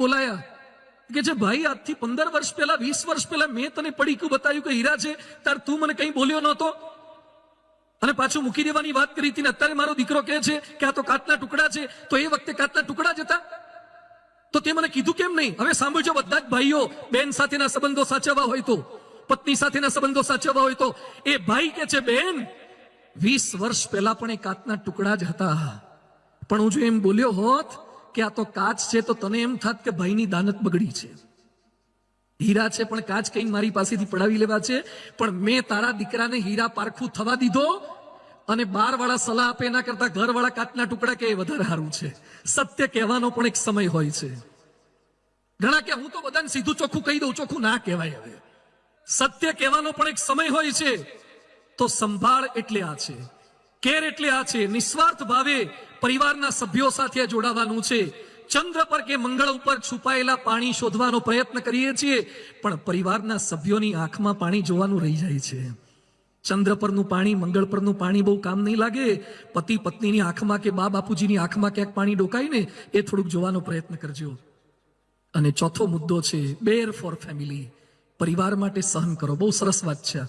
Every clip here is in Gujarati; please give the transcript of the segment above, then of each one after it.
બોલાયા કે જે ભાઈ આજથી 15 વર્ષ પહેલા 20 વર્ષ પહેલા મેં તને પડીકું બતાવ્યું કે હીરા છે, તાર તું મને કઈ બોલ્યો નહોતો અને પાછું મૂકી દેવાની વાત કરી હતી ને અત્યારે મારો દીકરો કહે છે કે આ તો કાચના ટુકડા છે, તો એ વખતે કાચના ટુકડા જ હતા તો તે મને કીધું કેમ નહીં? હવે સાંભળજો બધા જ ભાઈઓ, બેન સાથેના સંબંધો સાચવવા હોય તો, પત્ની સાથેના સંબંધો સાચવવા હોય તો એ ભાઈ કે છે બેન 20 વર્ષ પહેલા પણ એ કાચના ટુકડા જ હતા, પણ હું જો એમ બોલ્યો હોત કે આ તો કાચ છે તો તને એમ થાત કે ભાઈની દાનત બગડી છે, હીરા છે પણ કાચ કઈ મારી પાસેથી પડાવી લેવા છે, પણ મેં તારા દીકરાને હીરા પારખું થવા દીધો અને 12 વાળા સલાહ આપે એના કરતા ઘરવાળા કાચના ટુકડા કે વધારે સારું છે. સત્ય કહેવાનો પણ એક સમય હોય છે. ઘણા કે હું તો બધાને સીધું ચોખ્ખું કહી દઉં, ચોખ્ખું ના કહેવાય. હવે સત્ય કહેવાનો પણ એક સમય હોય છે. તો સંભાળ એટલે આ છે, કેર એટલે આ છે, નિસ્વાર્થ ભાવે પરિવારના સભ્યો સાથે જોડાવાનું છે. ચંદ્ર પર કે મંગળ ઉપર છુપાયેલા પાણી શોધવાનો પ્રયત્ન કરીએ છીએ, પણ પરિવારના સભ્યોની આંખમાં પાણી જોવાનું રહી જાય છે. ચંદ્ર પરનું પાણી, મંગળ પરનું પાણી બહુ કામ નહીં લાગે. પતિ પત્નીની આંખમાં કે બા બાપુજીની આંખમાં ક્યાંક પાણી ડોકાય ને એ થોડુંક જોવાનો પ્રયત્ન કરજો. અને ચોથો મુદ્દો છે બેર ફોર ફેમિલી, પરિવાર માટે સહન કરો. બહુ સરસ વાત છે.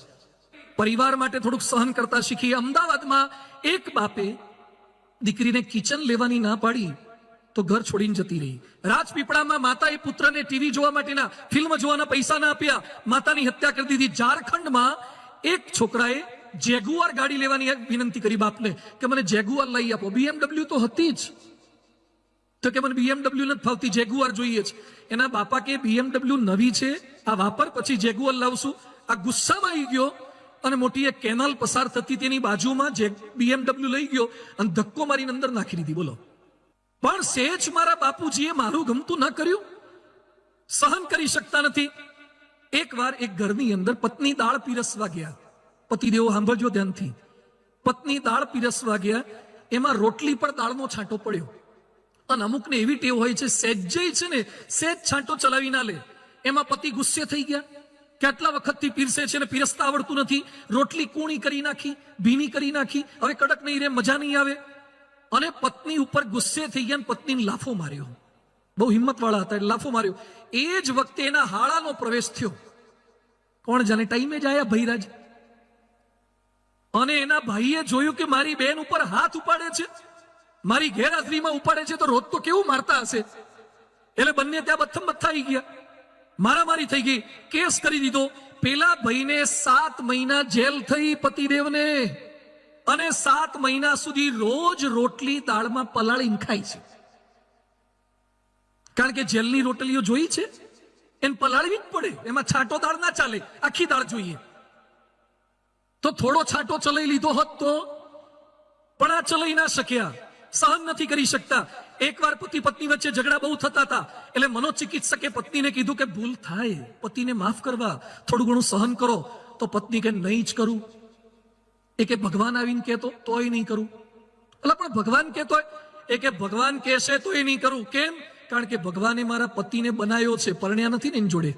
પરિવાર માટે થોડુંક સહન કરતા શીખીએ. અમદાવાદમાં એક બાપે દીકરીને કિચન લેવાની ના પાડી તો ઘર છોડીને જતી રહી. રાજપીપળામાં માતાએ પુત્રને ટીવી જોવા માટેના, ફિલ્મ જોવાના પૈસા ના આપ્યા, માતાની હત્યા કરી દીધી. ઝારખંડમાં એક છોકરાએ જેગુઆર ગાડી લેવાની વિનંતી કરી બાપને કે મને જેગુઆર લઈ આપો. BMW તો હતી જ, તો કે મને BMW નથી ફાવતી, જેગુઆર જોઈએ છે. એના બાપા કે BMW નવી છે, આ વાપર, પછી જેગુઆર લાવશું. આ ગુસ્સામાં આવી ગયો અને મોટી એક કેનાલ પસાર થતી તેની બાજુમાં BMW લઈ ગયો અને ધક્કો મારીને અંદર નાખી દીધી. બોલો, પણ સેજ મારા બાપુજીએ મારું ગમતું ન કર્યું, સહન કરી શકતા નથી. એક વાર એક ઘરની અંદર પત્ની દાળ પીરસવા ગયા. પતિદેવો સાંભળજો ધ્યાનથી. પત્ની દાળ પીરસવા ગયા, એમાં રોટલી પર દાળનો છાંટો પડ્યો. અને અમુકને એવી ટેવ હોય છે, સેજ્જય છે ને સેજ છાંટો ચલાવી ના લે. એમાં પતિ ગુસ્સે થઈ ગયા, કેટલા વખતથી પીરસે છે ને પીરસતા આવડતું નથી, રોટલી કૂણી કરી નાખી, ભીની કરી નાખી, હવે કડક નહીં રે, મજા નહીં આવે. અને પત્ની ઉપર ગુસ્સે થઈ ગયા, પત્નીને લાફો માર્યો. બહુ હિંમત વાળા હતા, લાફો માર્યો. એ જ વખતે એના હાળાનો પ્રવેશ થયો. કોણ જાણે ટાઈમે જ આયા ભૈરાજ. અને એના ભાઈએ જોયું કે મારી બેન ઉપર હાથ ઉપાડે છે, મારી ગેરહાજરીમાં ઉપાડે છે, તો રોજ તો કેવું મારતા હશે. એટલે બંને ત્યાં બથમ બથ્થા આવી ગયા, મારામારી થઈ ગઈ, કેસ કરી દીધો. પેલા ભાઈને 7 મહિના જેલ થઈ પતિદેવને, અને 7 મહિના સુધી રોજ રોટલી દાળમાં પલાળીને ખાય છે. કારણ કે જેલની રોટલીઓ જોઈ છે, એને પલાળવી જ પડે, એમાં છાંટો દાળ ના ચાલે, આખી દાળ જોઈએ. તો થોડો છાંટો ચલાવી લીધો હોત તો, પણ આ ચલાવી ના શક્યા, સહન નથી કરી શકતા. એકવાર પતિ પત્ની વચ્ચે ઝઘડા બહુ થતા હતા, એટલે મનોચિકિત્સકે પત્નીને કીધું કે ભૂલ થાય, પતિને માફ કરવા, થોડું ઘણું સહન કરો. તો પત્ની કે નહીં જ કરું. એ કે ભગવાન આવીને કહેતો તોય નહીં કરું. એટલે પણ ભગવાન કહેતો, એ કે ભગવાન કહેશે તોય નહીં કરું. કેમ? કારણ કે ભગવાને મારા પતિને બનાવ્યો છે, પરણ્યા નથી ને એની જોડે.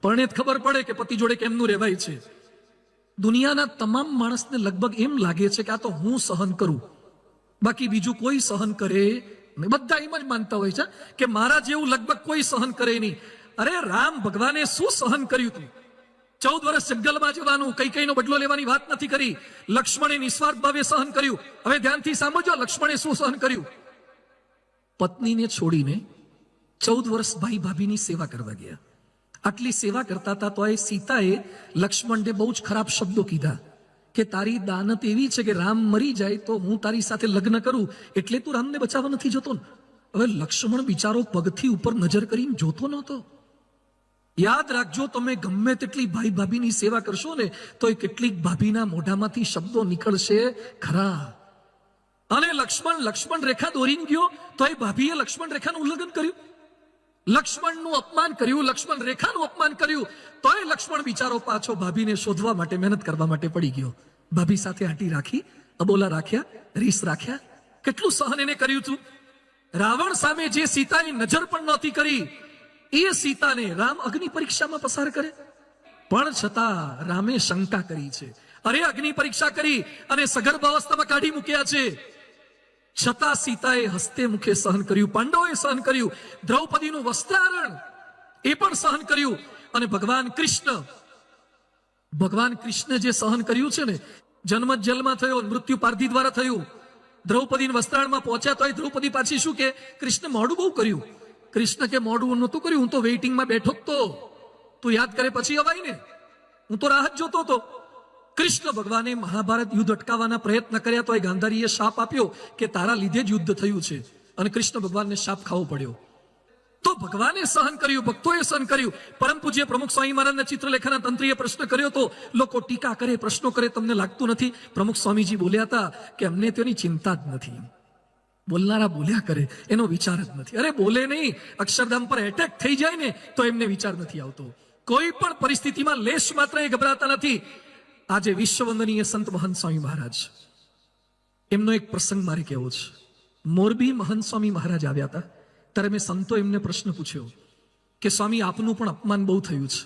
પરણે જ ખબર પડે કે પતિ જોડે કેમનું રહેવાય છે. દુનિયાના તમામ માણસને લગભગ એમ લાગે છે કે આ તો હું સહન કરું, બાકી બીજું કોઈ સહન કરે નહીં. બધા એમ જ માનતા હોય છે કે મારા જેવું લગભગ કોઈ સહન કરે નહીં. અરે રામ ભગવાને શું સહન કર્યું હતું? 14 વર્ષ જંગલમાં જવાનું, કઈકઈનો બદલો લેવાની વાત નથી કરી. લક્ષ્મણે નિસ્વાર્થ ભાવે સહન કર્યું. હવે ધ્યાનથી સાંભળજો, લક્ષ્મણે શું સહન કર્યું. પત્નીને છોડીને 14 વર્ષ ભાઈ ભાભીની સેવા કરવા ગયા. આટલી સેવા કરતા હતા તો એ સીતાએ લક્ષ્મણને બહુ જ ખરાબ શબ્દો કીધા કે તારી દાનત એવી છે કે રામ મરી જાય તો હું તારી સાથે લગ્ન કરું, એટલે તું રામને બચાવવા નથી જતો. હવે લક્ષ્મણ બિચારો પગથી ઉપર નજર કરીને જોતો નહોતો. યાદ રાખજો, તમે ગમે તેટલી ભાઈ ભાભીની સેવા કરશો ને તો એ કેટલીક ભાભીના મોઢામાંથી શબ્દો નીકળશે ખરા. અને લક્ષ્મણ રેખા દોરીને ગયો તો એ ભાભીએ લક્ષ્મણ રેખાનું ઉલ્લંઘન કર્યું, લક્ષ્મણનું અપમાન કર્યું, લક્ષ્મણ રેખાનું અપમાન કર્યું. તો એ લક્ષ્મણ બિચારો પાછો ભાભીને શોધવા માટે, મહેનત કરવા માટે પડી ગયો. ભાભી સાથે આંટી રાખી, અબોલા રાખ્યા, રીસ રાખ્યા. કેટલું સહન એને કર્યું હતું. રાવણ સામે જે સીતાની નજર પણ નહોતી કરી, એ સીતાને રામ અગ્નિ પરીક્ષામાં પસાર કરે. પણ છતાં રામે શંકા કરી છે. અરે અગ્નિ પરીક્ષા કરી અને સગર્ભ અવસ્થામાં કાઢી મૂક્યા છે. છતાં સીતાએ હસ્તે મુખે સહન કર્યું, પાંડવોએ સહન કર્યું, દ્રૌપદીનું વસ્ત્રારણ એ પણ સહન કર્યું. અને ભગવાન કૃષ્ણ જે સહન કર્યું છે ને, જન્મ જેલમાં થયો, મૃત્યુ પારધી દ્વારા થયું, દ્રૌપદીના વસ્ત્રાળમાં પહોંચ્યા તો દ્રૌપદી પાછી શું કે, કૃષ્ણ મોડું બહુ કર્યું. કૃષ્ણ કે મોડું નહોતું કર્યું, હું તો વેઇટિંગમાં બેઠો તો, તું યાદ કરે પછી અવાય ને, હું તો રાહ જોતો હતો. કૃષ્ણ ભગવાને મહાભારત યુદ્ધ અટકાવવાના પ્રયત્ન કર્યા તો ગાંધારીએ શાપ આપ્યો કે તારા લીધે જ યુદ્ધ થયું છે, અને કૃષ્ણ ભગવાનને શાપ ખાવો પડ્યો. તો ભગવાને સહન કર્યું, ભક્તોએ સહન કર્યું. પરમ પૂજ્ય પ્રમુખ સ્વામી મહારાજના ચિત્રલેખાના તંત્રીએ પ્રશ્ન કર્યો તો લોકો ટીકા કરે, પ્રશ્નો કરે, તમને લાગતું નથી? પ્રમુખ સ્વામીજી બોલ્યા હતા કે અમને તેની ચિંતા જ નથી, બોલનારા બોલ્યા કરે, એનો વિચાર જ નથી. અરે બોલે નહીં, અક્ષરધામ પર એટેક થઈ જાય ને તો એમને વિચાર નથી આવતો. કોઈ પણ પરિસ્થિતિમાં લેશ માત્ર એ ગભરાતા નથી. આજે વિશ્વવંદનીય સંત મહંત સ્વામી મહારાજ, એમનો એક પ્રસંગ મારે કહેવો છે. મોરબી મહંત સ્વામી મહારાજ આવ્યા હતા, ત્યારે મેં સંતો એમને પ્રશ્ન પૂછ્યો કે સ્વામી આપનું પણ અપમાન બહુ થયું છે,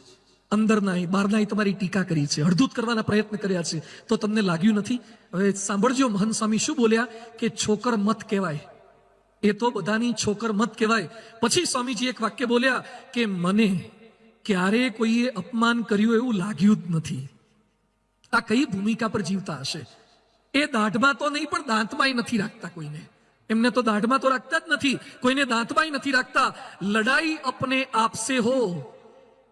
અંદરના બહારના તમારી ટીકા કરી છે, હળદૂત કરવાના પ્રયત્ન કર્યા છે, તો તમને લાગ્યું નથી? હવે સાંભળજો, મહંત સ્વામી શું બોલ્યા કે છોકર મત કહેવાય, એ તો બધાની છોકર મત કહેવાય. પછી સ્વામીજી એક વાક્ય બોલ્યા કે મને ક્યારે કોઈએ અપમાન કર્યું એવું લાગ્યું જ નથી. આ કઈ ભૂમિકા પર જીવતા હશે? એ દાઢમાં તો નહીં પણ દાંતમાંય નથી રાખતા કોઈને. એમને તો દાઢમાં તો રાખતા જ નથી, કોઈને દાંતમાંય નથી રાખતા. લડાઈ અપને આપસે હો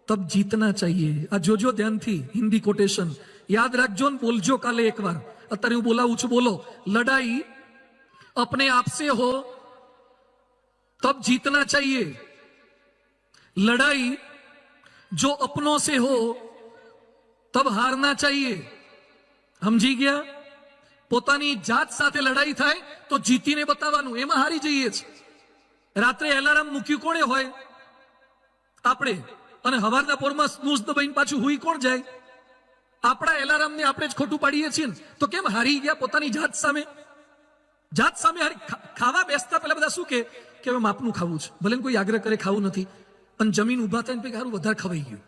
તબ જીતના ચાહીએ. આ જોજો ધ્યાનથી, હિન્દી કોટેશન યાદ રાખજો ને બોલજો કાલે એકવાર. અત્યારે હું બોલાવું છું, બોલો. લડાઈ અપને આપસે હો तब जीतना चाहिए, लड़ाई जो अपनों से हो तब हारना चाहिए. સમજી ગયા? પોતાની જાત સાથે લડાઈ થાય તો જીતીને બતાવવાનું, એમાં હારી જઈએ છે. રાત્રે એલાર્મ મૂક્યું કોણે હોય? આપણે. અને હવારના પોરમાં સ્નૂઝ દબાઈને પાછું હુઈ કોણ જાય? આપણા એલાર્મને આપણે જ ખોટું પાડીએ છીએ ને. તો કેમ હારી ગયા પોતાની જાત સામે? જાત સામે હારી. ખાવા બેસતા પહેલા બધા શું કે હવે માપનું ખાવું છે, ભલે કોઈ આગ્રહ કરે ખાવું નથી, અને જમીન ઉભા થઈને પછી સારું વધારે ખવાઈ ગયું.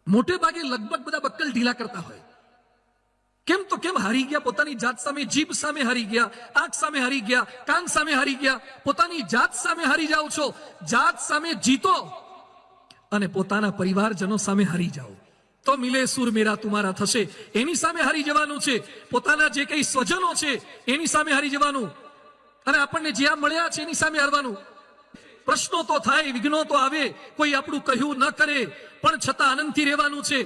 મોટે ભાગે લગભગ બધા બક્કલ ઢીલા કરતા હોય. કેમ? તો કેમ હારી ગયા પોતાની જાત સામે? જીભ સામે હારી ગયા, આંખ સામે હારી ગયા, કાન સામે હારી ગયા, પોતાની જાત સામે હારી જાઓ છો. જાત સામે જીતો અને પોતાના પરિવારજનો સામે હારી જાઓ તો મિલે સુર મેરા તુમારા થશે. એની સામે હારી જવાનું છે. પોતાના જે કઈ સ્વજનો છે એની સામે હારી જવાનું, અને આપણને જ્યાં મળ્યા છે એની સામે હારવાનું. પ્રશ્નો તો થાય, વિઘ્નો તો આવે, કોઈ આપણું કહ્યું ન કરે, પણ છતાં આનંદથી રહેવાનું છે.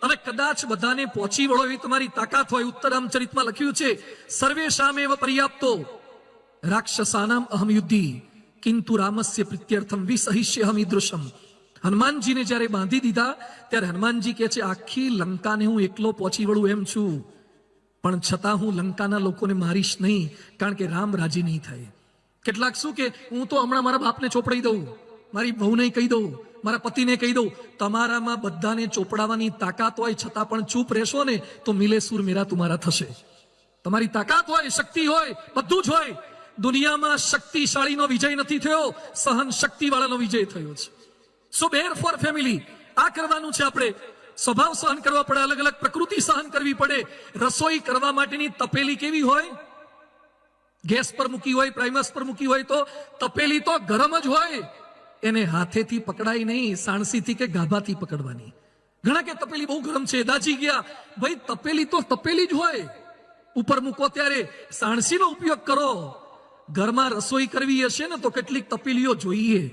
અને કદાચ બધાને પહોંચી વળો એવી તમારી તાકાત હોય. ઉત્તરામચરિતમાં લખ્યું છે, સર્વેશામેવ પર્યાપ્તો રાક્ષસાનામ અહમ યુદ્ધી કિંતુ રામસ્ય પ્રીત્યર્થમ વિસહિષ્યહમ ઈદૃશમ. હનુમાનજીને જ્યારે બાંધી દીધા ત્યારે હનુમાનજી કહે છે, આખી લંકાને હું એકલો પહોંચી વળું એમ છું, પણ છતાં હું લંકાના લોકોને મારીશ નહીં, કારણ કે રામ રાજી નહીં થાય. કેટલાક શું કે હું તો હમણાં મારા બાપને ચોપડાઈ દઉં, મારી બહુને કહી દઉં, મારા પતિને કહી દઉં. તમારામાં બધાને ચોપડાવવાની તાકાત હોય છતાં પણ ચૂપ રહેશો ને તો મિલે સુર મેરા તુમારા થશે. તમારી તાકાત હોય, શક્તિ હોય, બધું જ હોય. દુનિયામાં શક્તિશાળીનો વિજય નથી થયો, સહન શક્તિ વાળાનો વિજય થયો છે. સો બેર ફોર ફેમિલી. આ કરવાનું છે આપણે. સ્વભાવ સહન કરવા પડે, અલગ અલગ પ્રકૃતિ સહન કરવી પડે. રસોઈ કરવા માટેની તપેલી કેવી હોય? ગેસ પર મૂકી હોય, પ્રાઇમસ પર મૂકી હોય તો તપેલી તો ગરમ જ હોય. એને હાથેથી પકડાય નહીં, સાણસીથી કે ગાભાથી પકડવાની. ઘણા કે તપેલી બહુ ગરમ છે, દાજી ગયા. ભાઈ તપેલી તો તપેલી જ હોય, ઉપર મૂકો ત્યારે. સાણસીનો ઉપયોગ કરો. ઘરમાં રસોઈ કરવી હશે ને તો કેટલીક તપેલીઓ જોઈએ.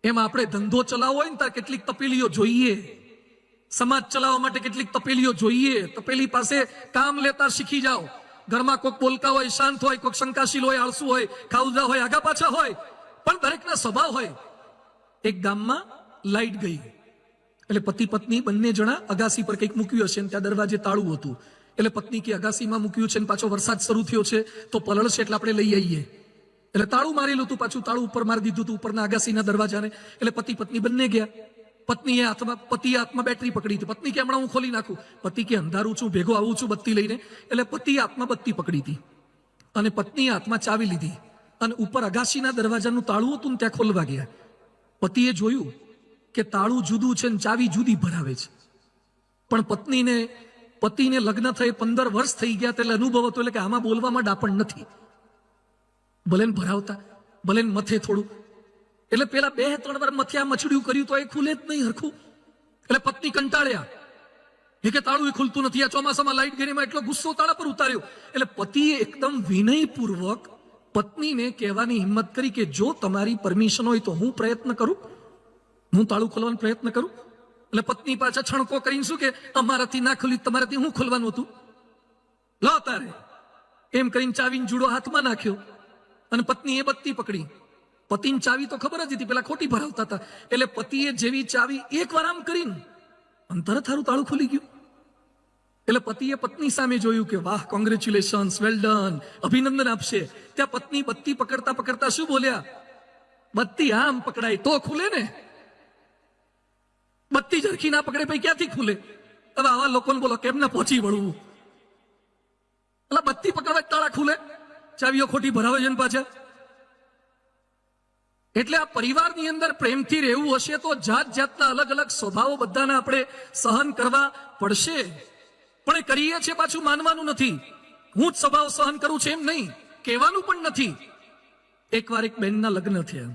એમાં આપણે ધંધો ચલાવવો હોય ને ત્યારે કેટલીક તપેલીઓ જોઈએ. સમાજ ચલાવવા માટે કેટલીક તપેલીઓ જોઈએ. તપેલી પાસે કામ લેતા શીખી જાઓ. ઘરમાં કોઈક બોલકા હોય, શાંત હોય, કોઈક શંકાશીલ હોય, આળસુ હોય, ખાઉદા હોય, આગા પાછા હોય, પણ દરેકના સ્વભાવ હોય. એક ગામમાં લાઈટ ગઈ એટલે પતિ પત્ની બંને જણા અગાસી પર કંઈક મૂક્યું હશે, ત્યાં દરવાજે તાળું હતું. એટલે પત્ની કે અગાસીમાં મૂક્યું છે ને પાછો વરસાદ શરૂ થયો છે તો પલળ છે એટલે આપણે લઈ આવીએ. એટલે તાળું મારેલું હતું, પાછું તાળું ઉપર મારી દીધું હતું ઉપરના અગાસીના દરવાજાને. એટલે પતિ પત્ની બંને ગયા. પત્નીએ હાથમાં બેટરી પકડી હતી. પત્ની કે હમણાં હું ખોલી નાખું. પતિ કે અંધારું છું, ભેગો આવું છું બત્તી લઈને. એટલે પતિએ હાથમાં બત્તી પકડી હતી અને પત્નીએ હાથમાં ચાવી લીધી અને ઉપર અગાસીના દરવાજાનું તાળું હતું ને ત્યાં ખોલવા ગયા. પતિએ જોયું કે તાળું જુદું છે ને ચાવી જુદી ભરાવે છે. પણ પતિને લગ્ન થઈ 15 વર્ષ થઈ ગયા એટલે અનુભવ હતો, એટલે કે આમાં બોલવામાં ડાપણ નથી. ભલે ને ભરાવતા, ભલે ને મથે થોડું. એટલે પેલા 2-3 વાર મથે આ મચડ્યું કર્યું તો એ ખુલે જ નહીં હરખું. એટલે પત્ની કંટાળ્યા, એ કે તાળું ખુલતું નથી. આ ચોમાસામાં લાઈટ ગઈ, એટલો ગુસ્સો તાળા પર ઉતાર્યો. એટલે પતિએ એકદમ વિનયપૂર્વક પત્નીને કહેવાની હિંમત કરી કે જો તમારી પરમિશન હોય તો હું પ્રયત્ન કરું, હું તાળું ખોલવાનો પ્રયત્ન કરું. એટલે પત્ની પાછા છણકો કરીને શું કે અમારાથી ના ખુલ્યું, તમારાથી હું ખોલવાનું હતું, લો તારે, એમ કરીને ચાવીને જુડો હાથમાં નાખ્યો અને પત્ની એ બત્તી પકડી. પતિની ચાવી તો ખબર જ હતી, પેલા ખોટી ભરાવતા હતા. એટલે પતિએ જેવી ચાવી એકવાર આમ કરીને અને તરત હારું તાળું ખુલી ગયું. એટલે પતિએ પત્ની સામે જોયું કે વાહ, કોંગ્રેચ્યુલેશન્સ, વેલ ડન, અભિનંદન આપશે. ત્યાં પત્ની બત્તી પકડતા પકડતા શું બોલ્યા, બત્તી આમ પકડાય તો ખુલે ને, બત્તી ઝરખી ના પકડે પછી ક્યાંથી ખુલે? હવે આવા લોકોને બોલો કેમ ના પહોંચી વળવું? એટલે બત્તી પકડવા તાળા ખુલે, ચાવીઓ ખોટી ભરાવે છે પાછા. એટલે આ પરિવારની અંદર પ્રેમથી રહેવું હશે તો જાત જાતના અલગ અલગ સ્વભાવો બધાને આપણે સહન કરવા પડશે. પણ એ કરીએ છીએ પાછું માનવાનું નથી. હું જ સ્વભાવ સહન કરું છું એમ નહીં, કહેવાનું પણ નથી. એકવાર એક બેનના લગ્ન થયા.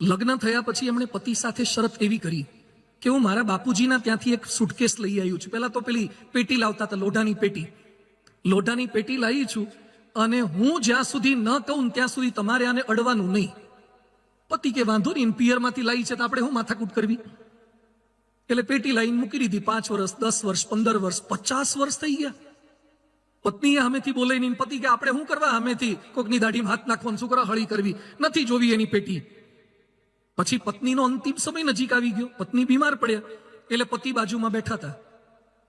લગ્ન થયા પછી એમણે પતિ સાથે શરત એવી કરી કે હું મારા બાપુજીના ત્યાંથી એક સુટકેસ લઈ આવ્યું છું. પહેલા તો પેલી પેટી લાવતા હતા, લોઢાની પેટી લાવી છું, અને હું જ્યાં સુધી ન કહું ત્યાં સુધી તમારે આને અડવાનું નહીં. પતિ કે વાંધો નહીં, પિયરમાંથી લાવી છે તો આપણે હું માથાકૂટ કરવી. એટલે પેટી લાવીને મૂકી દીધી. 5 વર્ષ, 10 વર્ષ, 15 વર્ષ, 50 વર્ષ થઈ ગયા. પત્નીએ સામેથી બોલે નહીં. પતિ કે આપણે શું કરવા સામેથી કોકની દાઢીમાં હાથ નાખવાનું, શું કરવા હળી કરવી, નથી જોવી એની પેટી. પછી પત્નીનો અંતિમ સમય નજીક આવી ગયો. પત્ની બીમાર પડ્યા, એટલે પતિ બાજુમાં બેઠા હતા.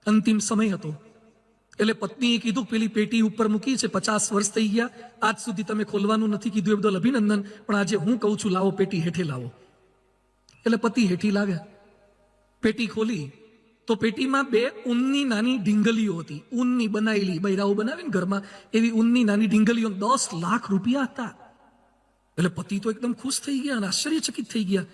અંતિમ સમય હતો એટલે પત્નીએ કીધું પેલી પેટી ઉપર મૂકી છે, 50 વર્ષ થઈ ગયા, આજ સુધી તમે ખોલવાનું નથી કીધું, એ બદલ અભિનંદન, પણ આજે હું કહું છું લાવો પેટી હેઠે લાવો. એટલે પતિ હેઠી લાવ્યા. પેટી ખોલી તો પેટીમાં 2 ઊનની નાની ઢીંગલીઓ હતી. ઊનની બનાવેલી, બૈરાઓ બનાવે ને ઘરમાં, એવી ઊનની નાની ઢીંગલીઓ. 10 લાખ રૂપિયા હતા. એટલે પતિ તો એકદમ ખુશ થઈ ગયા અને આશ્ચર્યચકિત થઈ ગયા.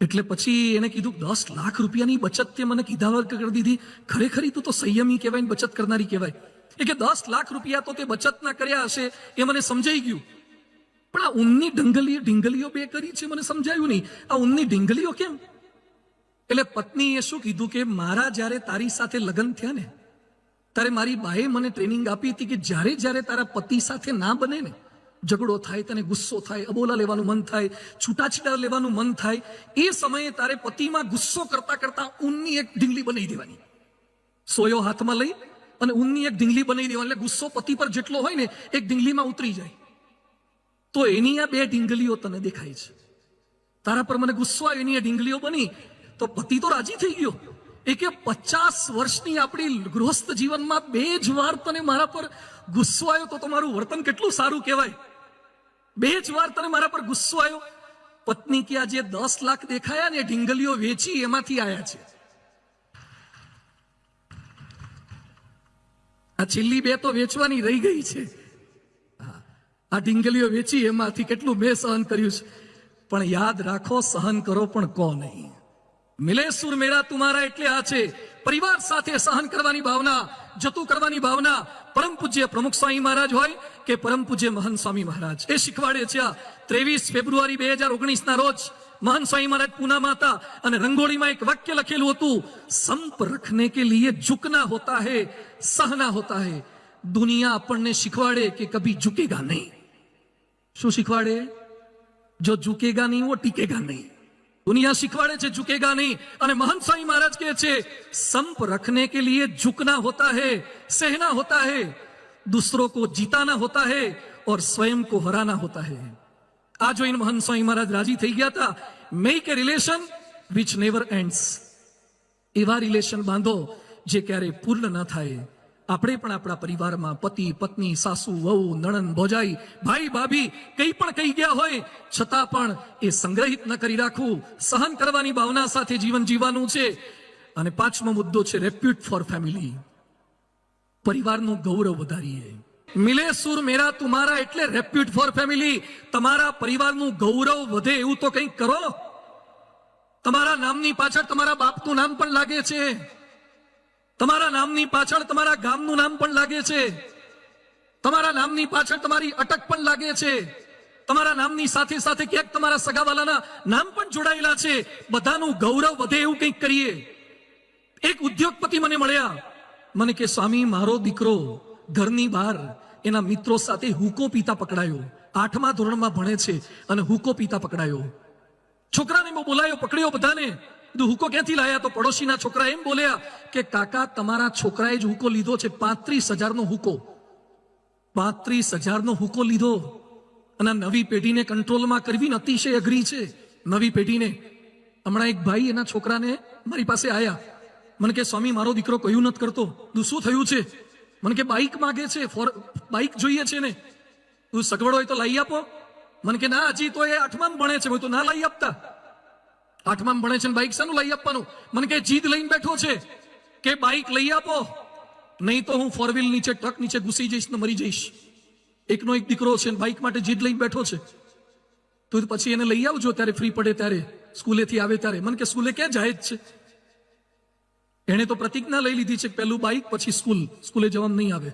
એટલે પછી એને કીધું 10 લાખ રૂપિયાની બચત તે મને કીધા વગર કરી દીધી, ખરેખર તું તો સંયમી કહેવાય ને બચત કરનારી કહેવાય. એ કે 10 લાખ રૂપિયા તો તે બચત ના કર્યા હશે એ મને સમજાઈ ગયું, પણ આ ઊનની ઢીંગલીઓ 2 કરી છે મને સમજાયું નહીં. આ ઊનની ઢીંગલીઓ કેમ? એટલે પત્નીએ શું કીધું કે મારા જ્યારે તારી સાથે લગ્ન થયા ને ત્યારે મારી બાએ મને ટ્રેનિંગ આપી હતી કે જ્યારે જ્યારે તારા પતિ સાથે ના બને ને, ઝઘડો થાય, તને ગુસ્સો થાય, અબોલા લેવાનું મન થાય, છૂટાછીટા લેવાનું મન થાય, એ સમયે તારે પતિમાં ગુસ્સો કરતા કરતા ઊનની એક ઢીંગલી બનાવી દેવાની. સોયો હાથમાં લઈ અને ઊનની એક ઢીંગલી બનાવી દેવાની. એટલે ગુસ્સો પતિ પર જેટલો હોય ને એક ઢીંગલીમાં ઉતરી જાય. તો એની આ 2 ઢીંગલીઓ તને દેખાય છે. તારા પર મને ગુસ્સો આવ્યો, એની આ ઢીંગલીઓ બની. તો પતિ તો રાજી થઈ ગયો. એ કે 50 વર્ષની આપણી ગૃહસ્થ જીવનમાં 2 જ વાર તને મારા પર ગુસ્સો આવ્યો તો તમારું વર્તન કેટલું સારું કહેવાય. 2 જ વાર તને મારા પર ગુસ્સો આવ્યો. પત્ની કે આ જે 10 લાખ દેખાયા ને ઢીંગલીઓ વેચી એમાંથી આયા છે. આ છેલ્લી 2 તો વેચવાની રહી ગઈ છે. આ ઢીંગલીઓ વેચી એમાંથી કેટલું મેં સહન કર્યું છે. પણ યાદ રાખો, સહન કરો પણ કો નહીં. મિલે સુર મેરા તુમારા એટલે આ છે પરિવાર સાથે સહન કરવાની ભાવના, જતું કરવાની ભાવના. પરમ પૂજ્ય પ્રમુખ સ્વામી મહારાજ હોય કે પરમ પૂજ્ય મહંત સ્વામી મહારાજ એ શીખવાડે છે. 23 ફેબ્રુઆરી 2019 ના રોજ મહંત સ્વામી મહારાજ પૂનામાં હતા અને રંગોળીમાં એક વાક્ય લખેલું હતું, સંપ રખને કે લીએ ઝુકના હોતા હૈ, સહના હોતા હૈ. દુનિયા આપણને શીખવાડે કે કભી ઝુકેગા નહીં. શું શીખવાડે? જો ઝુકેગા નહીં વો ટીકેગા નહીં. दुनिया सिखवाड़े छे झुकेगा नहीं. અને महंत स्वामी महाराज કહે છે संप रखने के लिए झुकना होता है, सहना होता है, दूसरों को जीताना होता है और स्वयं को हराना होता है. આ જોઈને महंत स्वामी महाराज राजी થઈ ગયા હતા. Make a relation which never ends. એવા રિલેશન બાંધો જે ક્યારે પૂર્ણ ન થાય. આપણે પણ આપણા પરિવારમાં પતિ પત્ની, સાસુ વહુ, નણંદ ભોજાઈ, ભાઈ ભાભી કંઈ પણ કહી ગયા હોય છતાં પણ એ સંગ્રહિત ન કરી રાખવું. સહન કરવાની ભાવના સાથે જીવન જીવવાનું છે. અને 5મો મુદ્દો છે રેપ્યુટ ફોર ફેમિલી. પરિવારનું ગૌરવ વધારીએ. મિલે સુર મેરા તુમારા એટલે રેપ્યુટ ફોર ફેમિલી. તમારા પરિવારનું ગૌરવ વધે એવું તો કંઈક કરો. તમારા નામની પાછળ તમારા બાપનું નામ પણ લાગે છે, તમારા નામની પાછળ તમારા ગામનું નામ પણ લાગે છે. તમારા નામની પાછળ તમારી અટક પણ લાગે છે, તમારા નામની સાથે સાથે ક્યાંક તમારા સગાવાલાના નામ પણ જોડાયેલા છે. બધાનું ગૌરવ વધે એવું કંઈક કરીએ. એક ઉદ્યોગપતિ મને મળ્યા, મને કે સ્વામી મારો દીકરો ઘરની બહાર એના મિત્રો સાથે હુકો પીતા પકડાયો. 8મા ધોરણમાં ભણે છે અને હુકો પીતા પકડાયો. છોકરાને મેં બોલાયો, પકડ્યો બધાને. કીધું હુકો ક્યાંથી લાયા? તો પડોશીના છોકરા એમ બોલ્યા કે કાકા તમારા છોકરાએ જ હુકો લીધો છે, 35,000નો હુકો. 35,000નો હુકો લીધો. અને નવી પેઢીને કંટ્રોલમાં કરવી અતિશય અઘરી છે. નવી પેઢીને. હમણાં એક ભાઈ એના છોકરાને મારી પાસે આયા, મને કે સ્વામી મારો દીકરો કયું નથી કરતો. શું થયું છે? મને કે બાઇક માગે છે, બાઇક જોઈએ છે ને. તું સગવડ હોય તો લઈ આપો. મને કે ના હજી તો એ 8માં ભણે છે, તો ના લઈ આપતા. 8માં ભણે છે ને બાઇક શાનું લઈ આપવાનું? મને કે જીદ લઈને બેઠો છે કે બાઇક લઈ આપો, નહીં તો હું 4 વ્હીલ નીચે ટ્રક નીચે ઘૂસી જઈશ ને મરી જઈશ. એકનો એક દીકરો છે, બાઇક માટે જીદ લઈને બેઠો છે. તો પછી એને લઈ આવજો ત્યારે ફ્રી પડે ત્યારે, સ્કૂલેથી આવે ત્યારે. મને કે સ્કૂલે ક્યાં જાય જ છે? એને તો પ્રતિજ્ઞા લઈ લીધી છે, પહેલું બાઇક પછી સ્કૂલે જવાનું નહીં આવે.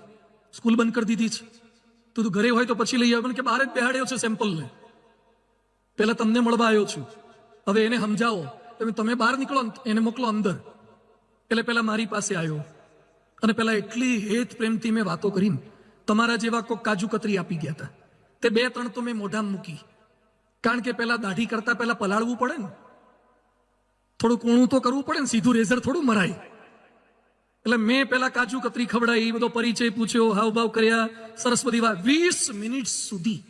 સ્કૂલ બંધ કરી દીધી છે. તો તું ઘરે હોય તો પછી લઈ આવે. મને કે બહાર જ બેહાડ્યો છે સેમ્પલને, પેલા તમને મળવા આવ્યો છું. હવે એને સમજાવો, તમે બહાર નીકળો, એને મોકલો અંદર. એટલે પેલા મારી પાસે આવ્યો અને પેલા એટલી હેત પ્રેમથી મેં વાતો કરીને તમારા જેવા કોઈ કાજુ કતરી આપી ગયા હતા. તે 2-3 તો મેં મોઢામાં મૂકી, કારણ કે પેલા દાઢી કરતા પેલા પલાળવું પડે ને, થોડું કોણું તો કરવું પડે ને, સીધું રેઝર થોડું મરાય. એટલે મેં પેલા કાજુ કતરી ખવડાવી, બધો પરિચય પૂછ્યો, હાવભાવ કર્યા, સરસ બધી વાત. 20 મિનિટ સુધી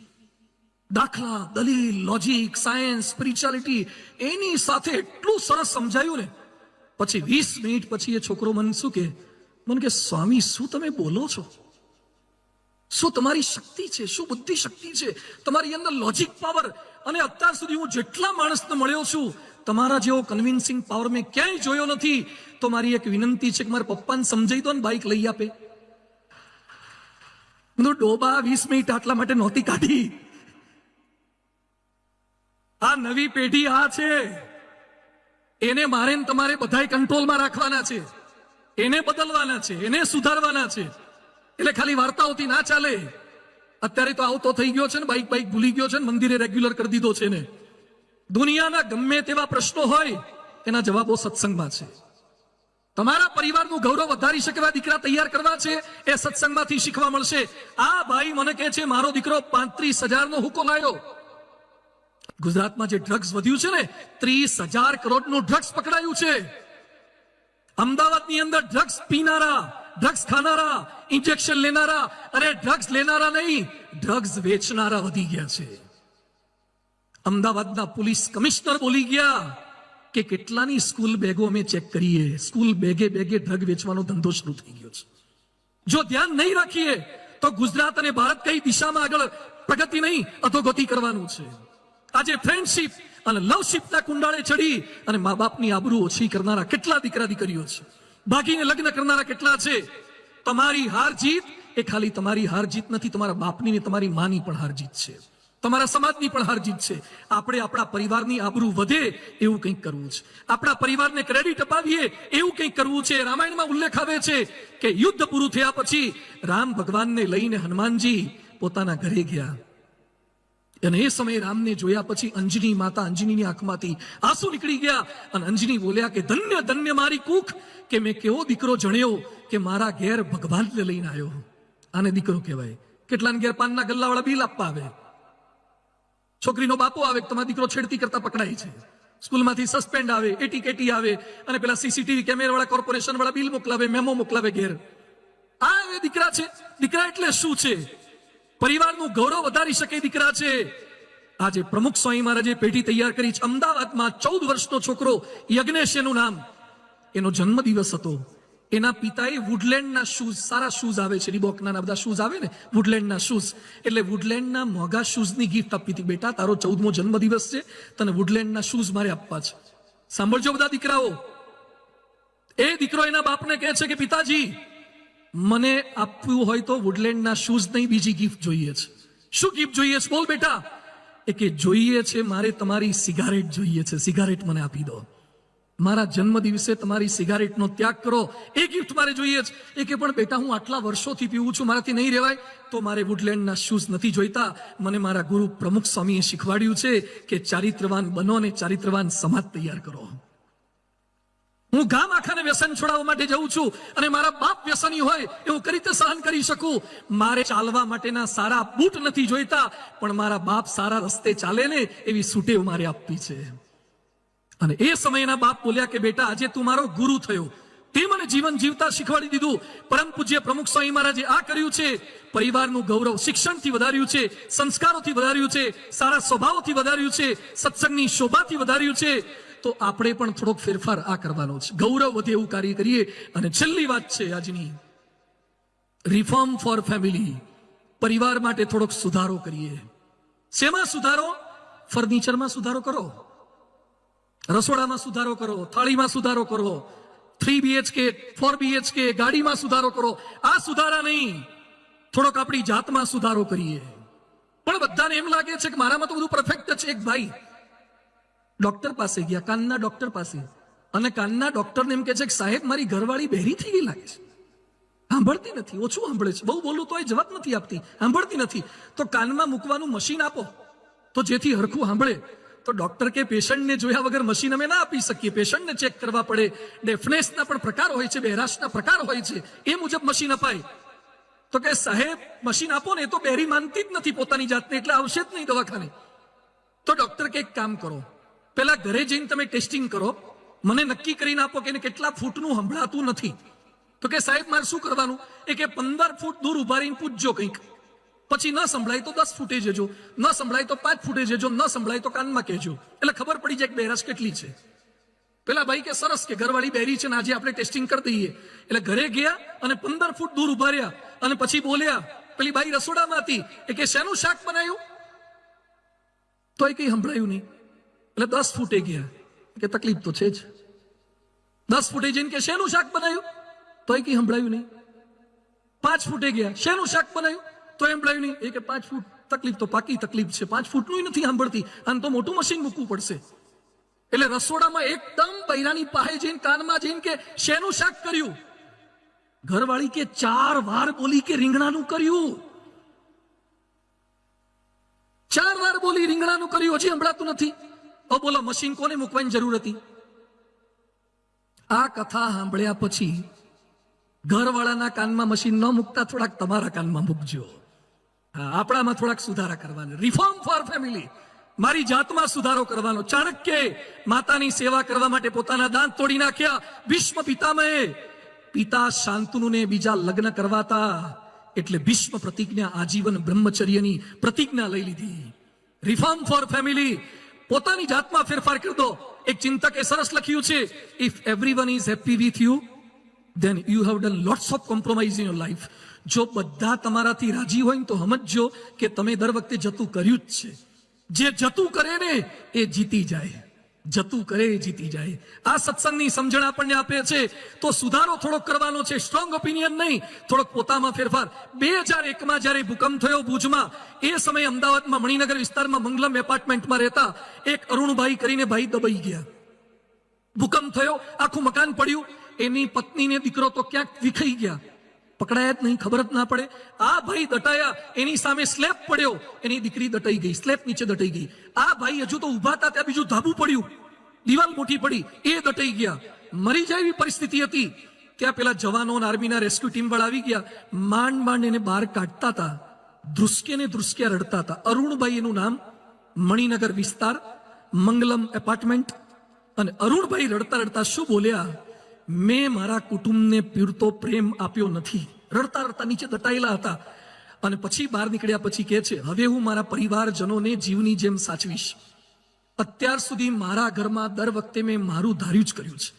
દાખલા, દલીલ, લોજિક, સાયન્સ, સ્પિરિચ્યુઆલિટી એની સાથે એટલું સરસ સમજાયું ને. પછી 20 મિનિટ પછી એ છોકરો મને શું કે, મને કે સ્વામી શું તમે બોલો છો? શું તમારી શક્તિ છે? શું બુદ્ધિ શક્તિ છે તમારી અંદર? Logic power. અને અત્યાર સુધી હું જેટલા માણસને મળ્યો છું, તમારા જેવો કન્વિન્સિંગ પાવર મેં ક્યાંય જોયો નથી. તો મારી એક વિનંતી છે કે મારા પપ્પાને સમજાઈ દો ને, બાઇક લઈ આપે. ડોબા 20 મિનિટ આટલા માટે નહોતી કાઢી. આ નવી પેઢી આ છે, એને મારે તમારે બધાય કંટ્રોલમાં રાખવાના છે, એને બદલવાના છે, એને સુધારવાના છે. એટલે ખાલી વાર્તાઓથી ના ચાલે. અત્યારે તો આવતો થઈ ગયો છે ને, બાઇક ભૂલી ગયો છે ને, મંદિરે રેગ્યુલર કરી દીધો છે ને. દુનિયાના ગમે તેવા પ્રશ્નો હોય એના જવાબો સત્સંગમાં છે. તમારા પરિવારનું ગૌરવ વધારી શકે એવા દીકરા તૈયાર કરવા છે, એ સત્સંગમાંથી શીખવા મળશે. આ ભાઈ મને કહે છે મારો દીકરો 35,000નો હુકો લાયો. ગુજરાતમાં જે ડ્રગ્સ વધ્યું છે ને, 30,000 કરોડનું ડ્રગ્સ પકડાયું છે. અમદાવાદની અંદર ડ્રગ્સ પીનારા, ડ્રગ્સ ખાનારા, ઇન્જેક્શન લેનારા અને ડ્રગ્સ લેનારા નહીં, ડ્રગ્સ વેચનારા વધી ગયા છે. અમદાવાદના પોલીસ કમિશનર બોલી ગયા કે કેટલાની સ્કૂલ બેગો અમે ચેક કરીએ, સ્કૂલ બેગે ડ્રગ વેચવાનો ધંધો શરૂ થઈ ગયો છે. જો ધ્યાન નહીં રાખીએ તો ગુજરાત અને ભારત કઈ દિશામાં આગળ પ્રગતિ નહીં, અધોગતિ કરવાનું છે. આજે ફ્રેન્ડશિપ અને લવશિપના કુંડાળે ચડી અને મા બાપની આબરૂ ઓછી કરનારા કેટલા દીકરા દીકરીઓ છે, ભાગીને લગ્ન કરનારા કેટલા છે. તમારી હાર જીત એ ખાલી તમારી હાર જીત નથી, તમારા બાપની ને તમારી માની પણ હાર જીત છે, તમારા સમાજની પણ હાર જીત છે. આપણે આપણા પરિવારની આબરૂ વધે એવું કંઈક કરવું છે, આપણા પરિવારને ક્રેડિટ અપાવીએ એવું કંઈક કરવું છે. રામાયણમાં ઉલ્લેખ આવે છે કે યુદ્ધ પૂરું થયા પછી રામ ભગવાનને લઈને હનુમાનજી પોતાના ઘરે ગયા અને એ સમયે રામને જોયા પછી અંજની માતા, અંજનીની આંખમાંથી આંસુ નીકળી ગયા અને અંજની બોલ્યા કે ધન્ય ધન્ય મારી કુખ, કે મેં કેવો દીકરો જણ્યો કે મારા ઘેર ભગવાનને લઈને આવ્યો. આને દીકરો કહેવાય. કેટલાને ઘેર પાનના ગલ્લાવાળા બિલ આપવા આવે, છોકરીનો બાપો આવે, તમારો દીકરો છેડતી કરતા પકડાય છે, સ્કૂલમાંથી સસ્પેન્ડ આવે, એટી આવે અને પેલા સીસીટીવી કેમેરાવાળા કોર્પોરેશન વાળા બિલ મોકલાવે, મેમો મોકલાવે ઘેર. આ એ દીકરા છે. દીકરા એટલે શું છે? પરિવારનું ગૌરવ વધારી શકે દીકરા છે. આજે પ્રમુખ સ્વામી મહારાજે પેઢી તૈયાર કરી છે. અમદાવાદમાં 14 વર્ષનો છોકરો યજ્ઞેશ એનું નામ, એનો જન્મદિવસ હતો. એના પિતાએ વુડલેન્ડના શૂઝ, સારા શૂઝ આવે છે, રીબોકના બધા શૂઝ આવે ને, વુડલેન્ડના શૂઝ, એટલે વુડલેન્ડના મોંઘા શૂઝની ગિફ્ટ આપી હતી. બેટા તારો 14મો જન્મદિવસ છે, તને વુડલેન્ડના શૂઝ મારે આપવા છે. સાંભળજો બધા દીકરાઓ. એ દીકરો એના બાપને કહે છે કે પિતાજી મને આપવું હોય તો વુડલેન્ડના શૂઝ નહીં, બીજી ગિફ્ટ જોઈએ છે. શું ગિફ્ટ જોઈએ છે? બોલ બેટા. એ કે જોઈએ છે મારે તમારી સિગારેટ જોઈએ છે, સિગારેટ મને આપી દો. મારા જન્મ દિવસે તમારી સિગારેટનો ત્યાગ કરો, એ ગિફ્ટ મારે જોઈએ જ. એ કે પણ બેટા હું આટલા વર્ષોથી પીવું છું, મારાથી નહીં રહેવાય. તો મારે વુડલેન્ડના શૂઝ નથી જોઈતા. મને મારા ગુરુ પ્રમુખ સ્વામીએ શીખવાડ્યું છે કે ચારિત્રવાન બનો અને ચારિત્રવાન સમાજ તૈયાર કરો. હું ગામ આખાને વ્યસન છોડાવવા માટે જઉં છું અને મારા બાપ વ્યસની હોય એ હું કઈ રીતે સહન કરી શકું? મારે ચાલવા માટેના સારા બૂટ નથી જોઈતા, પણ મારા બાપ સારા રસ્તે ચાલે ને એવી સુટેવ મારે આપવી છે. અને એ સમયના બાપ બોલ્યા કે બેટા આજે તું મારો ગુરુ થયો, તે મને જીવન જીવતા શીખવાડી દીધું. પરમ પૂજ્ય પ્રમુખ સ્વામી મહારાજે આ કર્યું છે. પરિવારનું ગૌરવ શિક્ષણથી વધાર્યું છે, સંસ્કારોથી વધાર્યું છે, સારા સ્વભાવથી વધાર્યું છે, સત્સંગની શોભાથી વધાર્યું છે. તો આપણે પણ થોડોક ફેરફાર આ કરવાનો છે. ગૌરવ વધે એવું કાર્ય કરીએ. અને છેલ્લી વાત છે આજની, રિફોર્મ ફોર ફેમિલી. પરિવાર માટે થોડોક સુધારો કરીએ. શેમાં સુધારો? ફર્નિચરમાં સુધારો કરો, રસોડામાં સુધારો કરો, થાળીમાં સુધારો કરો, 3 BHK 4 BHK ગાડીમાં સુધારો કરો. આ સુધારા નહીં, થોડોક આપણી જાતમાં સુધારો કરીએ. પણ બધાને એમ લાગે છે કે મારામાં તો બધું પરફેક્ટ છે. એક ભાઈ ડોક્ટર પાસે ગયા, કાનના ડોક્ટર પાસે, અને કાનના ડોક્ટરને એમ કહે છે કે સાહેબ મારી ઘરવાળી બહેરી થઈ ગઈ લાગે છે, સાંભળતી નથી, ઓછું સાંભળે છે, બહુ બોલું તો એ જવાબ નથી આપતી, સાંભળતી નથી. તો કાનમાં મૂકવાનું મશીન આપો તો જેથી હરખું સાંભળે. તો ડોક્ટર કે પેશન્ટને જોયા વગર મશીન અમે ના આપી શકીએ, પેશન્ટને ચેક કરવા પડે. ડેફનેસના પણ પ્રકાર હોય છે, બહેરાશના પ્રકાર હોય છે, એ મુજબ મશીન અપાય. તો કે સાહેબ મશીન આપો ને, એ તો બહેરી માનતી જ નથી પોતાની જાતને, એટલે આવશે જ નહીં દવાખાને. તો ડોક્ટર કે એક કામ કરો, પેલા ઘરે જઈને તમે ટેસ્ટિંગ કરો, મને નક્કી કરીને આપો કે એને કેટલા ફૂટનું સંભળાતું નથી. તો કે સાહેબ મારે શું કરવાનું? એ કે 15 ફૂટ દૂર ઉભા રહીને પૂછજો કંઈક, પછી ન સંભળાય તો 10 ફૂટે જજો, ન સંભળાય તો 5 ફૂટે જજો, ન સંભળાય તો કાનમાં કહેજો, એટલે ખબર પડી જાય કે બહેરાશ કેટલી છે. પેલા ભાઈ કે સરસ, કે ઘરવાળી બહેરી છે ને આજે આપણે ટેસ્ટિંગ કરી દઈએ. એટલે ઘરે ગયા અને 15 ફૂટ દૂર ઉભા રહ્યા અને પછી બોલ્યા. પેલી બાઈ રસોડામાં હતી, એ કે શેનું શાક બનાવ્યું? તો એ કઈ સંભળાયું નહીં. એટલે 10 ફૂટે ગયા, કે તકલીફ તો છે જ. 10 ફૂટે જઈને કે શેનું શાક બનાવ્યું? તો એ કઈ સંભળાયું નહીં. 5 ફૂટે ગયા, શેનું શાક બનાવ્યું? તો એમ સંભળાયું નહીં. એ કે 5 ફૂટ તકલીફ તો પાકી તકલીફ છે, 5 ફૂટનું નથી સાંભળતી, આને તો મોટું મશીન મૂકવું પડશે. એટલે રસોડામાં એકદમ બૈરાની પાસે જઈને કાનમાં જઈને કે શેનું શાક કર્યું? ઘરવાળી કે 4 વાર બોલી કે રીંગણાનું કર્યું. 4 વાર બોલી રીંગણાનું કર્યું, હજી સંભળાતું નથી. બોલો મશીન કોને મૂકવાની જરૂર હતી? આ કથા સાંભળ્યા પછી ઘરવાળાના કાનમાં મશીન ન મૂકતા થોડાક તમારા કાનમાં મૂકજો. આપણામાં થોડાક સુધારા કરવાના. રિફોર્મ ફોર ફેમિલી, મારી જાતમાં સુધારો કરવાનો. ચાણક્ય માતાની સેવા કરવા માટે પોતાના દાંત તોડી નાખ્યા. ભીષ્મ પિતામહે પિતા શાંતનુને બીજા લગ્ન કરવાતા, એટલે ભીષ્મ પ્રતિજ્ઞા આજીવન બ્રહ્મચર્યની પ્રતિજ્ઞા લઈ લીધી. રિફોર્મ ફોર ફેમિલી, પોતાની જાતમાં ફેરફાર કરી દો. એક ચિંતકે સરસ લખ્યું છે, if everyone is happy with you then you have done lots of compromise in your life. જો બધા તમારાથી રાજી હોય તો સમજજો કે તમે દર વખતે જતું કર્યું જ છે. જે જતું કરે ને એ જીતી જાય, જતું કરે એ જીતી જાય. આ સત્સંગની સમજણ આપણને આપે છે. તો સુધારો થોડોક કરવાનો છે, સ્ટ્રોંગ ઓપિનિયન નહીં, થોડોક પોતામાં ફેરફાર. 2001માં જ્યારે ભૂકંપ થયો ભુજમાં, એ સમયે અમદાવાદમાં મણિનગર વિસ્તારમાં મંગલમ એપાર્ટમેન્ટમાં રહેતા એક અરુણભાઈ કરીને ભાઈ દબાઈ ગયા. ભૂકંપ થયો, આખું મકાન પડ્યું. એની પત્નીને દીકરો તો ક્યાંક વિખાઈ ગયા, પકડાયા જ નહીં, ખબર જ ના પડે. આ ભાઈ દટાયા, એની સામે સ્લેબ પડ્યો, એની દીકરી દટાઈ ગઈ, સ્લેબ નીચે દટાઈ ગઈ. આ ભાઈ હજુ તો ઉભા હતા ત્યાં બીજું ધાબુ પડ્યું, દિવાલ મોટી પડી, એ દટાઈ ગયા, મરી જાય એવી પરિસ્થિતિ હતી. ત્યાં પેલા જવાનો અને આર્મીના રેસ્ક્યુ ટીમ વાળા આવી ગયા, માંડ માંડ એને બહાર કાઢતા હતા, ધ્રુસકે ને ધ્રુસકે રડતા હતા. અરુણભાઈ એનું નામ, મણિનગર વિસ્તાર, મંગલમ એપાર્ટમેન્ટ. અને અરુણભાઈ રડતા રડતા શું બોલ્યા? મેં મારા કુટુંબને પૂરતો પ્રેમ આપ્યો નથી. રડતા રડતા નીચે દટાયેલા હતા. અને પછી બહાર નીકળ્યા પછી કહે છે, હવે હું મારા પરિવારજનોને જીવની જેમ સાચવીશ. અત્યાર સુધી મારા ઘરમાં દર વખતે મેં મારું ધાર્યું જ કર્યું છે.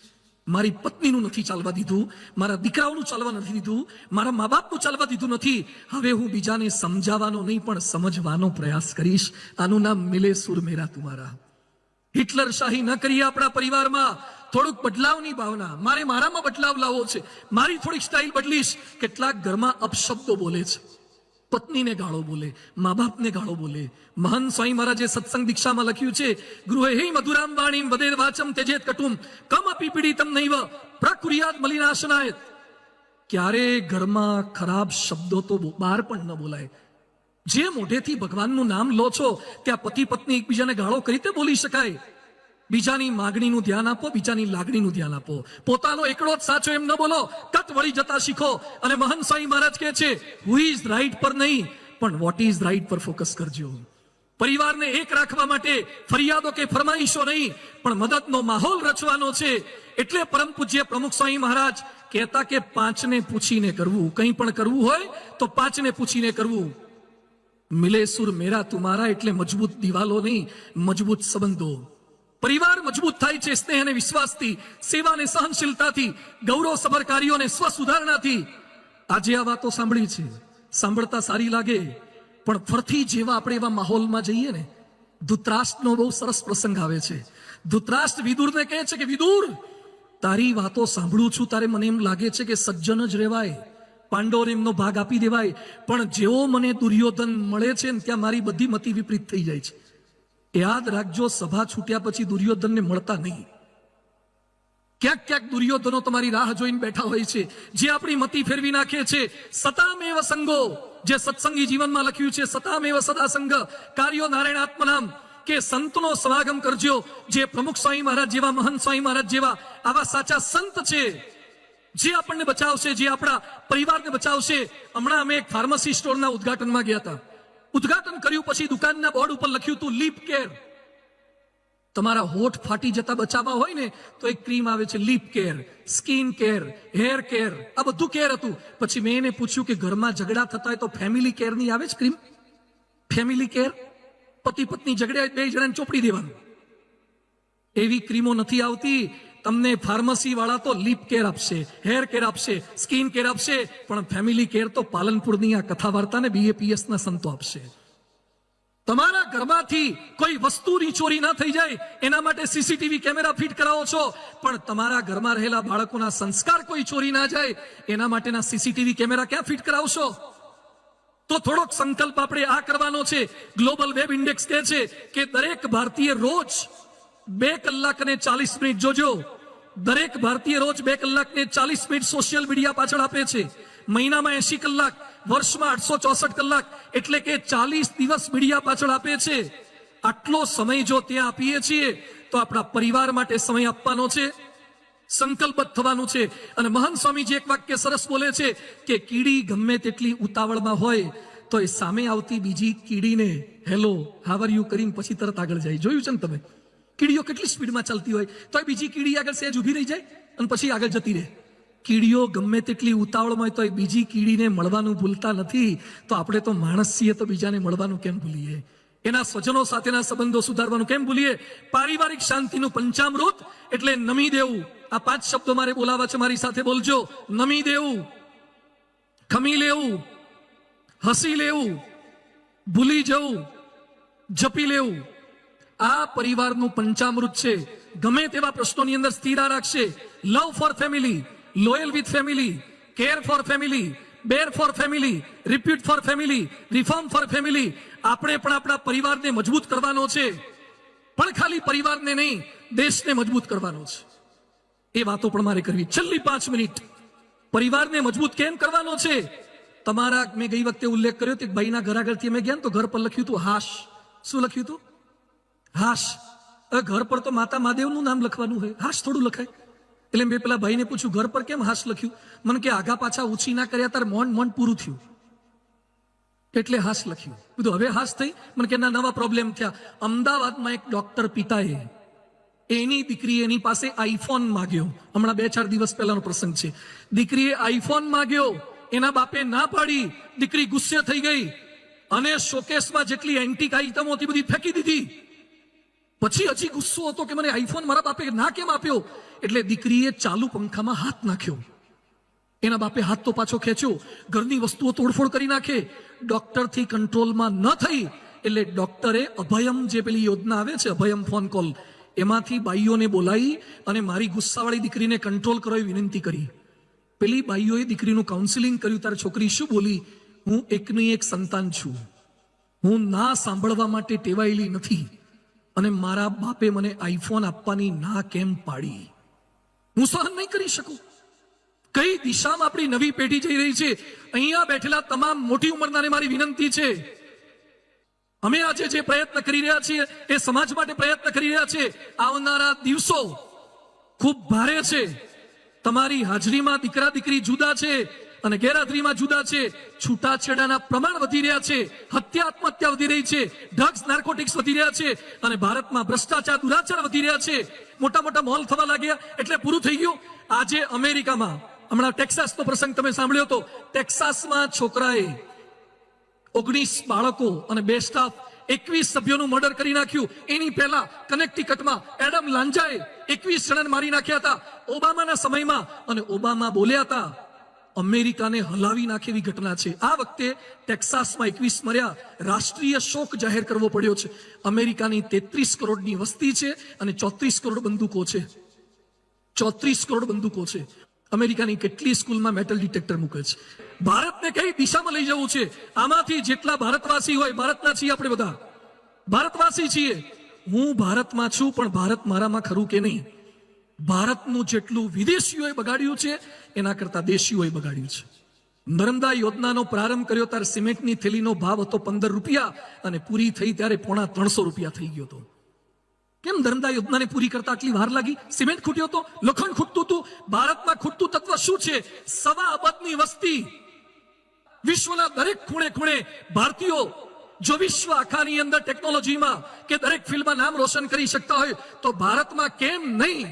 મારી પત્નીનું નથી ચાલવા દીધું, મારા દીકરાઓનું ચાલવા નથી દીધું, મારા મા બાપનું ચાલવા દીધું નથી. હવે હું બીજાને સમજાવવાનો નહીં પણ સમજવાનો પ્રયાસ કરીશ. આનું નામ મિલે સુર મેરા તુમારા. હિટલર શાહી ન કરીએ આપણા પરિવારમાં. થોડુંક બદલાવની ભાવના, મારે મારામાં બદલાવ લાવવો છે, મારી થોડીક સ્ટાઇલ બદલીશ. કેટલાક ઘરમાં અપશબ્દો બોલે છે, પત્નીને ગાળો બોલે, મા બાપને ગાળો બોલે. મહાન સ્વામી મહારાજે સત્સંગ દીક્ષામાં લખ્યું છે, ગૃહે મધુરામ વાણીમ વદેર વાચમ તેજેત કટુમ કમ અપી પીડિતમ નૈવ પ્રકુર્યાદ મલિનાશનાય. ક્યારે ઘરમાં ખરાબ શબ્દો તો બહાર પણ ન બોલાય. જે મોઢેથી ભગવાનનું નામ લો છો ત્યાં પતિ પત્ની એકબીજાને ગાળો કરી રીતે બોલી શકાય. બીજાની માગણીનું ધ્યાન આપો, બીજાની લાગણીનું ધ્યાન આપો. પોતાનો એકડો જ સાચો એમ ન બોલો, કટ વળી જતા શીખો. અને મહાન સ્વામી મહારાજ કહે છે, હુ ઇઝ રાઈટ પર નહીં પણ વોટ ઇઝ રાઈટ પર ફોકસ કરજો. પરિવારને એક રાખવા માટે ફરિયાદો કે ફરમાઈશો નહીં પણ મદદનો માહોલ રચવાનો છે. એટલે પરમ પૂજ્ય પ્રમુખ સ્વામી મહારાજ કહેતા કે 5ને પૂછીને કરવું. કંઈ પણ કરવું હોય તો 5ને પૂછીને કરવું. મિલે સુર મેરા તુમારા એટલે મજબૂત દિવાલો નહીં, મજબૂત સંબંધો. પરિવાર મજબૂત થાય છે સ્નેહ અને વિશ્વાસથી, સેવા અને સહનશીલતાથી, ગૌરવ સભર કાર્યો અને સ્વ સુધારણાથી. આજે આ વાતો સાંભળી છે, સાંભળતા સારી લાગે પણ ફરથી જેવા આપણે એવા માહોલમાં જઈએ ને, ધૃતરાષ્ટ્રનો બહુ સરસ પ્રસંગ આવે છે. ધૃતરાષ્ટ્ર વિદુરને કહે છે કે વિદુર, તારી વાતો સાંભળું છું, તારે મને એમ લાગે છે કે સજ્જન જ રહેવાય, પાંડવોને એમનો ભાગ આપી દેવાય. પણ જેવો મને દુર્યોધન મળે છે ને ત્યાં મારી બધી મતિ વિપરીત થઈ જાય છે. યાદ રાખજો, સભા છૂટ્યા પછી દુર્યોધનને મળતા નહીં. ક્યાંક ક્યાંક દુર્યોધનો તમારી રાહ જોઈને બેઠા હોય છે, જે આપણી મતિ ફેરવી નાખે છે. સતામેવ સંગો, જે સત્સંગી જીવનમાં લખ્યું છે, સતામેવ સદા સંગ કાર્યો નારાયણ આત્મનામ, કે સંતનો સમાગમ કરજો. જે પ્રમુખ સ્વામી મહારાજ જેવા, મહંત સ્વામી મહારાજ જેવા આવા સાચા સંત છે, જે આપણને બચાવશે, જે આપણા પરિવારને બચાવશે. હમણાં અમે એક ફાર્મસી સ્ટોરના ઉદ્ઘાટનમાં ગયા હતા. ઉદ્ઘાટન કર્યું પછી દુકાનના બોર્ડ ઉપર લખ્યું હતું લીપ કેર. તમારા હોઠ ફાટી જતા બચાવવા હોય ને તો એક ક્રીમ આવે છે lip care, skin care, hair care, આ બધું કેર હતું. પછી મેં એને પૂછ્યું કે ઘરમાં ઝઘડા થતા હોય તો ફેમિલી કેર ની આવે છે ક્રીમ? ફેમિલી કેર, પતિ પત્ની ઝઘડે બે જણાને ચોપડી દેવાનું, એવી ક્રીમો નથી આવતી. તમને ફાર્મસી વાળા તો લીપ કેર આપશે, હેર કેર આપશે, સ્કિન કેર આપશે, પણ ફેમિલી કેર તો પાલનપુરની આ કથા વાર્તા ને BAPS ના સંતો આપશે. તમારા ઘરમાંથી કોઈ વસ્તુની ચોરી ના થઈ જાય એના માટે CCTV કેમેરા ફિટ કરાવો છો, પણ તમારા ઘરમાં રહેલા બાળકોના સંસ્કાર કોઈ ચોરી ના જાય એના માટેના CCTV કેમેરા ક્યાં ફિટ કરાવશો? તો થોડોક સંકલ્પ આપણે આ કરવાનો છે. ગ્લોબલ વેબ ઇન્ડેક્સ કહે છે કે દરેક ભારતીય રોજ 2 કલાક અને 40 મિનિટ જોજો. દરેક ભારતીય રોજ 2 કલાક ને 40 મિનિટ સોશિયલ મીડિયા પાછળ આપે છે. મહિનામાં 80 કલાક, વર્ષમાં 864 કલાક, એટલે કે 40 દિવસ મીડિયા પાછળ આપે છે. આટલો સમય જો ત્યાં આપીએ છીએ તો આપણા પરિવાર માટે સમય આપવાનો છે, સંકલ્પબદ્ધ થવાનું છે. અને મહાન સ્વામીજી એક વાક્ય સરસ બોલે છે કે કીડી ગમે તેટલી ઉતાવળમાં હોય તો એ સામે આવતી બીજી કીડીને હેલો હાવ આર યુ કરીને પછી તરત આગળ જાય. જોયું છે ને તમે? કીડીઓ કેટલી સ્પીડમાં ચાલતી હોય તો બીજી કીડી આગળ સહેજ ઊભી રહી જાય અને પછી આગળ જતી રહે. કીડીઓ ગમે તેટલી ઉતાવળમાં હોય તો બીજી કીડીને મળવાનું ભૂલતા નથી. તો આપણે તો માણસ છીએ તો બીજાને મળવાનું કેમ ભૂલીએ? એના સ્વજનો સાથેના સંબંધો સુધારવાનું કેમ ભૂલીએ? પારિવારિક શાંતિનું પંચામૃત એટલે નમી દેવું. આ 5 શબ્દો મારે બોલાવા છે, મારી સાથે બોલજો. નમી દેવું, ખમી લેવું, હસી લેવું, ભૂલી જવું, જપી લેવું. આ પરિવારનું પંચામૃત છે. ગમે તેવા પ્રશ્નોની અંદર સ્થિર રાખશે. Love for family, loyal with family, care for family, bear for family, repeat for family, reform for family. આપણે પણ આપણા પરિવારને મજબૂત કરવાનો છે, પણ ખાલી પરિવારને નહીં, દેશને મજબૂત કરવાનો છે. એ વાતો પણ મારે કરવી. છેલ્લી 5 મિનિટ પરિવારને મજબૂત કેમ કરવાનો છે? તમારા, મેં ગઈ વખતે ઉલ્લેખ કર્યો કે ભાઈના ઘર આગળથી અમે ગયા તો ઘર પર લખ્યું હતું હાશ. શું લખ્યું હતું? હાશ. ઘર પર તો માતા મહાદેવનું નામ લખવાનું હોય, હાશ થોડું લખાય. એટલે મેં પેલા ભાઈને પૂછ્યું ઘર પર કેમ હાશ લખ્યું? મને કે આગા પાછા ઊંચી ના કર્યા તાર મોન પૂરું થયું એટલે હાશ લખ્યું. કીધું હવે હાશ થઈ? મને કે ના, નવા પ્રોબ્લેમ થયા. અમદાવાદમાં એક ડોક્ટર પિતાએ એની દીકરી એની પાસે આઈફોન માંગ્યો. હમણાં 2-4 દિવસ પહેલાનો પ્રસંગ છે. દીકરીએ આઈફોન માંગ્યો, એના બાપે ના પાડી. દીકરી ગુસ્સે થઈ ગઈ અને શોકેસમાં જેટલી એન્ટિક આઇટમો હતી બધી ફેંકી દીધી. પછી હજી ગુસ્સો હતો કે મને આઈફોન મારા બાપે ના કેમ આપ્યો? એટલે દીકરીએ ચાલુ પંખામાં હાથ નાખ્યો. એના બાપે હાથ તો પાછો ખેંચ્યો. ઘરની વસ્તુઓ તોડફોડ કરી નાખે. ડોક્ટરથી કંટ્રોલમાં ન થઈ એટલે ડોક્ટરે અભયમ, જે પેલી યોજના આવે છે અભયમ ફોન કોલ, એમાંથી બાઈઓને બોલાવી અને મારી ગુસ્સાવાળી દીકરીને કંટ્રોલ કરો એ વિનંતી કરી. પેલી બાઈઓએ દીકરીનું કાઉન્સિલિંગ કર્યું. તારી છોકરી શું બોલી? હું એકની એક સંતાન છું. હું ના સાંભળવા માટે ટેવાયેલી નથી, અને મારા બાપે મને આઈફોન આપવાની ના કેમ પાડી? હું સહન નહીં કરી શકું. કઈ દિશામાં આપણી નવી પેઢી જઈ રહી છે? અહીંયા બેઠેલા તમામ મોટી ઉંમરનાને મારી વિનંતી છે, અમે આજે જે પ્રયત્ન કરી રહ્યા છીએ એ સમાજ માટે પ્રયત્ન કરી રહ્યા છીએ. આવનારા દિવસો ખૂબ ભારે છે. તમારી હાજરીમાં દીકરા દીકરી જુદા છે અને ગેરહાજરીમાં જુદા છે. છૂટાછેડાના પ્રમાણ વધી રહ્યા છે, હત્યા આત્મહત્યા વધી રહી છે, ડ્રગ્સ નાર્કોટિક્સ વધી રહ્યા છે, અને ભારતમાં ભ્રષ્ટાચાર દુરાચાર વધી રહ્યા છે. મોટા મોટા મોલ થવા લાગ્યા એટલે પૂરું થઈ ગયું. આજે અમેરિકામાં હમણાં ટેક્સાસનો પ્રસંગ તમે સાંભળ્યો હતો. ટેક્સાસમાં છોકરાએ 19 બાળકો અને 2 સ્ટાફ 21 સભ્યોનું મર્ડર કરી નાખ્યું. એની પહેલા કનેક્ટિકટમાં એડમ લાંજાએ 21 જણાને મારી નાખ્યા હતા ઓબામાના સમયમાં, અને ઓબામા બોલ્યા હતા અમેરિકાને હલાવી નાખે એવી ઘટના છે. આ વખતે ટેક્સાસમાં 21 મર્યા. રાષ્ટ્રીય શોક જાહેર કરવો પડ્યો છે. અમેરિકાની 33 કરોડની વસ્તી છે અને 34 કરોડ બંદૂકો છે. 34 કરોડ બંદૂકો છે. અમેરિકાની કેટલી સ્કૂલમાં મેટલ ડિટેક્ટર મૂકે છે? ભારતને કઈ દિશામાં લઈ જવું છે? આમાંથી જેટલા ભારતવાસી હોય, ભારતના છીએ આપણે બધા, ભારતવાસી છીએ. હું ભારતમાં છું, પણ ભારત મારામાં ખરું કે નહીં? ભારતનું જેટલું વિદેશીઓએ બગાડ્યું છે એના કરતા દેશીઓએ બગાડ્યું છે. નર્મદા યોજનાનો પ્રારંભ કર્યો ત્યારે સિમેન્ટની થેલીનો ભાવ હતો 15 રૂપિયા, અને પૂરી થઈ ત્યારે 350 રૂપિયા થઈ ગયો હતો. કેમ નર્મદા યોજનાને પૂરી કરતા આટલી વાર લાગી? સિમેન્ટ ખૂટ્યો હતો, લોખંડ ખૂટતું હતું. ભારતમાં ખૂટતું તત્વ શું છે? 1.25 અબજની વસ્તી. વિશ્વના દરેક ખૂણે ખૂણે ભારતીયો જો વિશ્વ આખાની અંદર ટેકનોલોજીમાં કે દરેક ફિલ્ડમાં નામ રોશન કરી શકતા હોય તો ભારતમાં કેમ નહીં?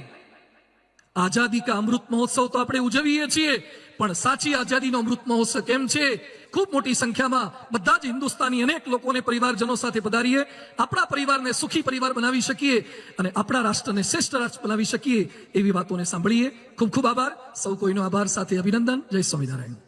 આઝાદી કા અમૃત મહોત્સવ તો આપણે ઉજવીએ છીએ, પણ સાચી આઝાદીનો અમૃત મહોત્સવ કેમ છે? ખૂબ મોટી સંખ્યામાં બધા જ હિન્દુસ્તાની અનેક લોકોને પરિવારજનો સાથે પધારીએ, આપણા પરિવારને સુખી પરિવાર બનાવી શકીએ અને આપણા રાષ્ટ્રને શ્રેષ્ઠ રાષ્ટ્ર બનાવી શકીએ એવી વાતોને સાંભળીએ. ખૂબ ખૂબ આભાર. સૌ કોઈનો આભાર સાથે અભિનંદન. જય સ્વામિનારાયણ.